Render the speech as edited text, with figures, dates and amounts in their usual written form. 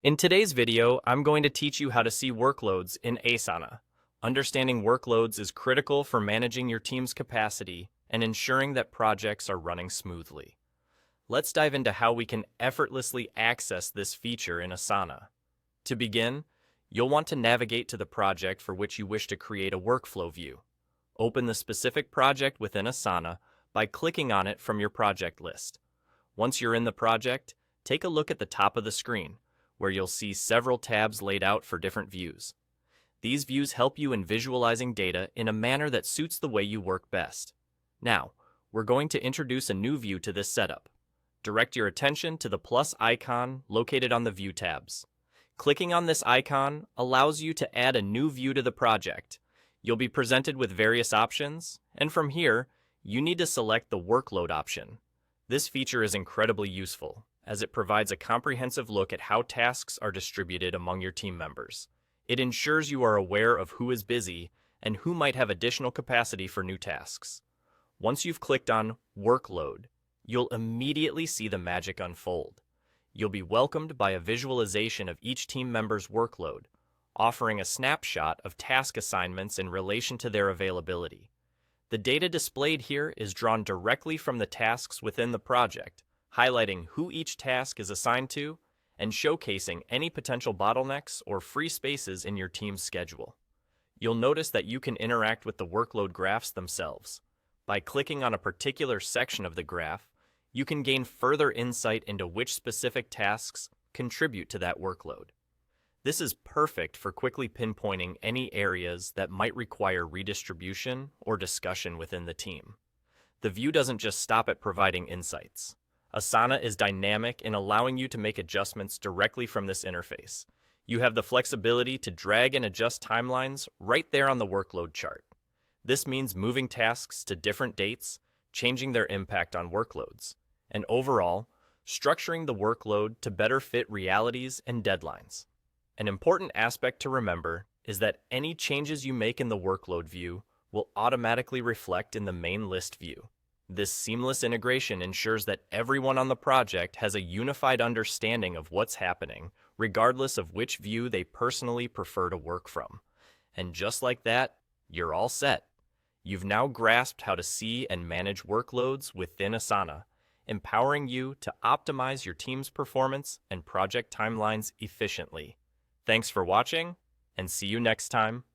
In today's video, I'm going to teach you how to see workloads in Asana. Understanding workloads is critical for managing your team's capacity and ensuring that projects are running smoothly. Let's dive into how we can effortlessly access this feature in Asana. To begin, you'll want to navigate to the project for which you wish to create a workflow view. Open the specific project within Asana by clicking on it from your project list. Once you're in the project, take a look at the top of the screen, where you'll see several tabs laid out for different views. These views help you in visualizing data in a manner that suits the way you work best. Now, we're going to introduce a new view to this setup. Direct your attention to the plus icon located on the View tabs. Clicking on this icon allows you to add a new view to the project. You'll be presented with various options, and from here, you need to select the Workload option. This feature is incredibly useful, as it provides a comprehensive look at how tasks are distributed among your team members. It ensures you are aware of who is busy and who might have additional capacity for new tasks. Once you've clicked on Workload, you'll immediately see the magic unfold. You'll be welcomed by a visualization of each team member's workload, offering a snapshot of task assignments in relation to their availability. The data displayed here is drawn directly from the tasks within the project, highlighting who each task is assigned to and showcasing any potential bottlenecks or free spaces in your team's schedule. You'll notice that you can interact with the workload graphs themselves. By clicking on a particular section of the graph, you can gain further insight into which specific tasks contribute to that workload. This is perfect for quickly pinpointing any areas that might require redistribution or discussion within the team. The view doesn't just stop at providing insights. Asana is dynamic in allowing you to make adjustments directly from this interface. You have the flexibility to drag and adjust timelines right there on the workload chart. This means moving tasks to different dates, changing their impact on workloads, and overall, structuring the workload to better fit realities and deadlines. An important aspect to remember is that any changes you make in the workload view will automatically reflect in the main list view. This seamless integration ensures that everyone on the project has a unified understanding of what's happening, regardless of which view they personally prefer to work from. And just like that, you're all set. You've now grasped how to see and manage workloads within Asana, empowering you to optimize your team's performance and project timelines efficiently. Thanks for watching, and see you next time.